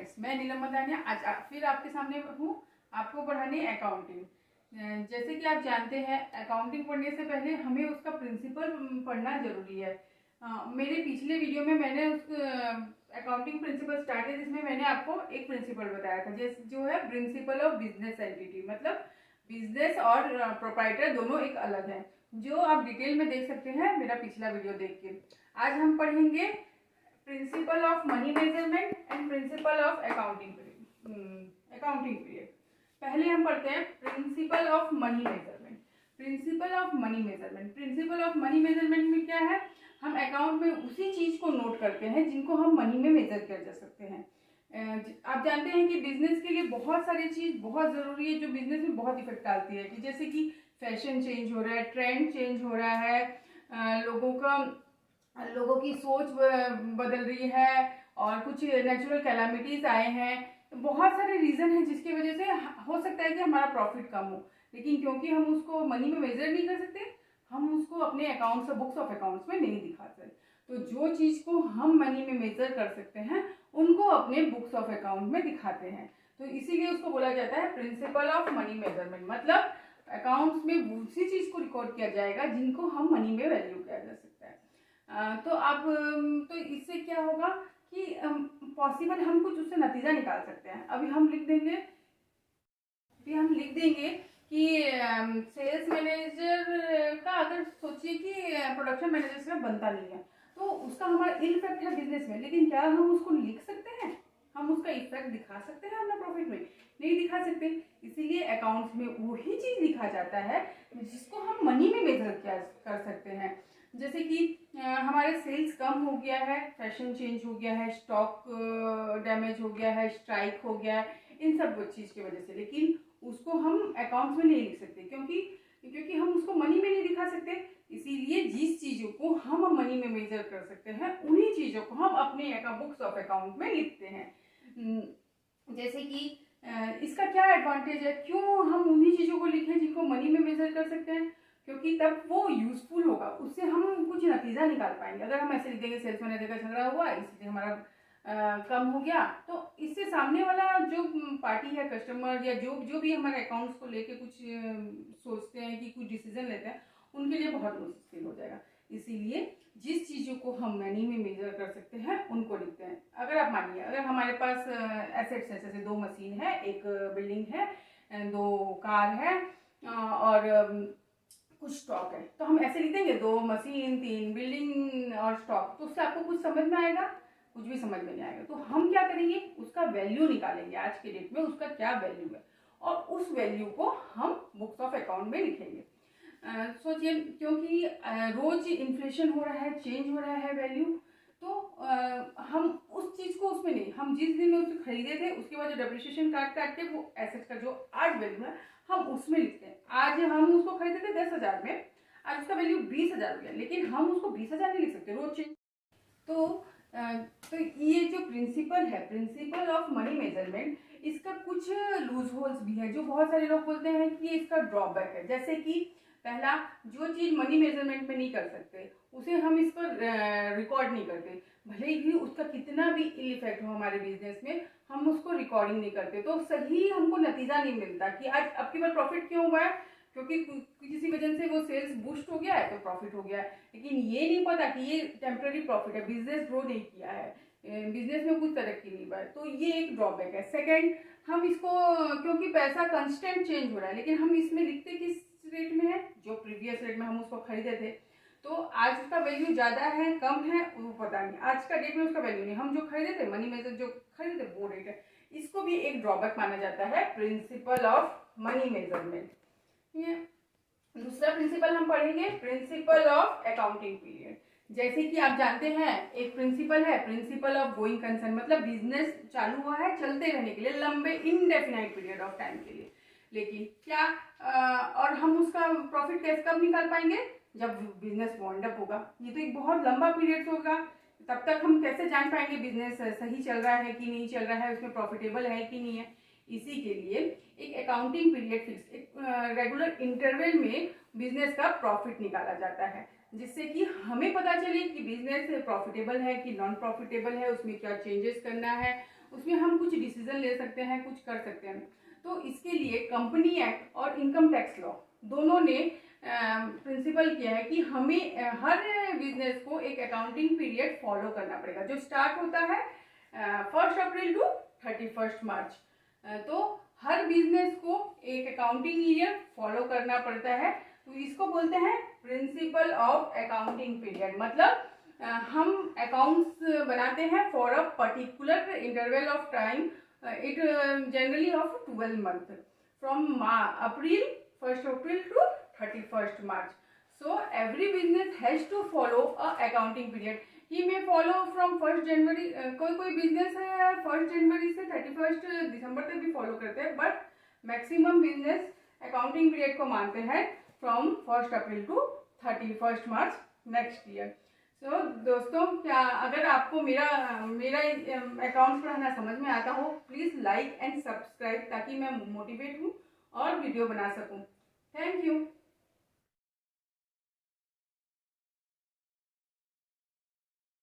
Guides, मैं नीलम मदानिया आज फिर आपके सामने हूँ आपको पढ़ाने अकाउंटिंग। जैसे कि आप जानते हैं अकाउंटिंग पढ़ने से पहले हमें उसका प्रिंसिपल पढ़ना जरूरी है। मेरे पिछले वीडियो में मैंने उस अकाउंटिंग प्रिंसिपल स्टार्ट है जिसमें मैंने आपको एक प्रिंसिपल बताया था जैसे जो है प्रिंसिपल ऑफ बिजनेस एंटिटी, मतलब बिजनेस और प्रोप्राइटर दोनों एक अलग है, जो आप डिटेल में देख सकते हैं मेरा पिछला वीडियो देख के। आज हम पढ़ेंगे principle of money measurement and principle of accounting period. पहले हम पढ़ते हैं principle of money measurement. Principle of money measurement principle of money measurement में क्या है, हम अकाउंट में उसी चीज को नोट करते हैं जिनको हम मनी में मेजर किया जा सकते हैं। आप जानते हैं कि बिजनेस के लिए बहुत सारी चीज बहुत जरूरी है जो बिजनेस में बहुत इफेक्ट डालती है, कि जैसे कि फैशन चेंज हो रहा है, ट्रेंड चेंज हो रहा है, लोगों की सोच बदल रही है और कुछ नेचुरल कैलामिटीज आए हैं। तो बहुत सारे रीजन हैं जिसकी वजह से हो सकता है कि हमारा प्रॉफिट कम हो, लेकिन क्योंकि हम उसको मनी में मेजर नहीं कर सकते, हम उसको अपने अकाउंट्स और बुक्स ऑफ अकाउंट्स में नहीं दिखाते। तो जो चीज को हम मनी में मेजर कर सकते हैं उनको अपने बुक्स ऑफ अकाउंट में दिखाते हैं। तो इसीलिए उसको बोला जाता है प्रिंसिपल ऑफ मनी मेजरमेंट, मतलब अकाउंट्स में उसी चीज को रिकॉर्ड किया जाएगा जिनको हम मनी में वैल्यू किया जा सकता है। तो इससे क्या होगा कि पॉसिबल हम कुछ उससे नतीजा निकाल सकते हैं। अभी हम लिख देंगे कि सेल्स मैनेजर का, अगर सोचिए कि प्रोडक्शन मैनेजर से बनता नहीं है तो उसका हमारा इफेक्ट है बिजनेस में, लेकिन क्या हम उसको लिख सकते हैं? हम उसका इफेक्ट दिखा सकते हैं अपना प्रॉफिट में? नहीं दिखा सकते। इसीलिए अकाउंट्स में वही चीज लिखा जाता है जिसको हम मनी में मेजर कर सकते हैं। जैसे कि हमारे सेल्स कम हो गया है, फैशन चेंज हो गया है, स्टॉक डैमेज हो गया है, स्ट्राइक हो गया है, इन सब चीज की वजह से, लेकिन उसको हम अकाउंट्स में नहीं लिख सकते क्योंकि हम उसको मनी में नहीं दिखा सकते। इसीलिए जिस चीजों को हम मनी में मेजर कर सकते हैं उन्हीं चीजों को हम अपने बुक्स ऑफ अकाउंट में लिखते हैं। जैसे कि इसका क्या एडवांटेज है, क्यों हम उन्हीं चीजों को लिखें जिनको मनी में मेजर कर सकते हैं? क्योंकि तब वो यूजफुल होगा, उससे हम कुछ नतीजा निकाल पाएंगे। अगर हम ऐसे लिख देंगे सेल्स मैनेजर का झगड़ा हुआ इसलिए हमारा कम हो गया, तो इससे सामने वाला जो पार्टी है, कस्टमर या जो भी हमारे अकाउंट्स को लेके कुछ सोचते हैं कि कुछ डिसीजन लेते हैं, उनके लिए बहुत मुश्किल हो जाएगा। इसीलिए जिस चीज़ों को हम मनी में मेजर कर सकते हैं उनको लिखते हैं। अगर आप मानिए, अगर हमारे पास एसेट्स है, जैसे 2 मशीन है, एक बिल्डिंग है, 2 कार है और कुछ स्टॉक है, तो हम ऐसे लिख देंगे 2 मशीन, 3 बिल्डिंग और स्टॉक। तो उससे आपको कुछ समझ में आएगा? कुछ भी समझ में नहीं आएगा। तो हम क्या करेंगे, उसका वैल्यू निकालेंगे, आज के डेट में उसका क्या वैल्यू है, और उस वैल्यू को हम बुक्स ऑफ अकाउंट में लिखेंगे। सोचिए, क्योंकि रोज इन्फ्लेशन हो रहा है, चेंज हो रहा है वैल्यू, तो हम उस चीज को उसमें नहीं, हम जिस दिन में उसको खरीदे थे उसके बाद जो डेप्रिसिएशन काट के वो एसेट का जो आज वैल्यू है हम उसमें लिखते हैं। आज हम उसको खरीदे थे 10,000 में, आज उसका वैल्यू 20,000 हो गया, लेकिन हम उसको 20,000 नहीं लिख सकते, रोज चेंज। तो ये जो प्रिंसिपल है, प्रिंसिपल ऑफ मनी मेजरमेंट, इसका कुछ लूज होल्स भी है जो बहुत सारे लोग बोलते हैं कि इसका ड्रॉबैक है। जैसे कि पहला, जो चीज मनी मेजरमेंट में नहीं कर सकते उसे हम इस पर रिकॉर्ड नहीं करते, भले ही उसका कितना भी इल इफेक्ट हो हमारे बिजनेस में, हम उसको रिकॉर्डिंग नहीं करते, तो सही हमको नतीजा नहीं मिलता कि आज अब की बार प्रॉफिट क्यों हुआ है, क्योंकि किसी वजह से वो सेल्स बूस्ट हो गया है तो प्रॉफिट हो गया है। लेकिन ये नहीं पता कि ये टेम्पररी प्रॉफिट है, बिजनेस ग्रो नहीं किया है, बिजनेस में कुछ तरक्की नहीं हुआ है, तो ये एक ड्रॉबैक है। सेकंड, हम इसको, क्योंकि पैसा कंस्टेंट चेंज हो रहा है, लेकिन हम इसमें लिखते किस रेट में है, जो प्रीवियस रेट में हम उसको खरीदे थे, तो आज उसका वैल्यू ज्यादा है कम है वो पता नहीं, आज का डेट में उसका वैल्यू नहीं, हम जो खरीदे थे मनी मेजर जो खरीदे वो रेट है। इसको भी एक ड्रॉबैक माना जाता है प्रिंसिपल ऑफ मनी मेजरमेंट। दूसरा प्रिंसिपल हम पढ़ेंगे प्रिंसिपल ऑफ अकाउंटिंग पीरियड। जैसे कि आप जानते हैं एक प्रिंसिपल है प्रिंसिपल ऑफ गोइंग कंसर्न, मतलब बिजनेस चालू हुआ है चलते रहने के लिए, लंबे इनडेफिनाइट पीरियड ऑफ टाइम के लिए, लेकिन क्या और हम उसका प्रॉफिट कैसे कब निकाल पाएंगे, जब बिजनेस वाइंड अप होगा। ये तो एक बहुत लंबा पीरियड होगा, तब तक हम कैसे जान पाएंगे बिजनेस सही चल रहा है कि नहीं चल रहा है, उसमें प्रॉफिटेबल है कि नहीं है। इसी के लिए एक अकाउंटिंग पीरियड फिक्स, एक रेगुलर इंटरवल में बिजनेस का प्रॉफिट निकाला जाता है, जिससे कि हमें पता चले कि बिजनेस प्रॉफिटेबल है कि नॉन प्रॉफिटेबल है, उसमें क्या चेंजेस करना है, उसमें हम कुछ डिसीजन ले सकते हैं, कुछ कर सकते हैं। तो इसके लिए कंपनी एक्ट और इनकम टैक्स लॉ दोनों ने प्रिंसिपल किया है कि हमें हर बिजनेस को एक अकाउंटिंग पीरियड फॉलो करना पड़ेगा, जो स्टार्ट होता है 1 अप्रैल टू 31 मार्च। तो हर बिजनेस को एक अकाउंटिंग ईयर फॉलो करना पड़ता है। तो इसको बोलते हैं प्रिंसिपल ऑफ अकाउंटिंग पीरियड। मतलब हम अकाउंट्स बनाते हैं for a particular interval of time, it generally of 12 month from April 1 April to 31 March. So every business has to follow a accounting period. He may follow from 1 जनवरी, कोई business है 1 जनवरी से 31 दिसंबर तक भी follow करते हैं, but maximum business accounting period को मानते हैं from 1 April to 31 March next year. So दोस्तों, क्या अगर आपको मेरा अकाउंट पढ़ाना समझ में आता हो, प्लीज़ लाइक एंड सब्सक्राइब ताकि मैं मोटिवेट हूँ और वीडियो बना सकूँ। Thank you.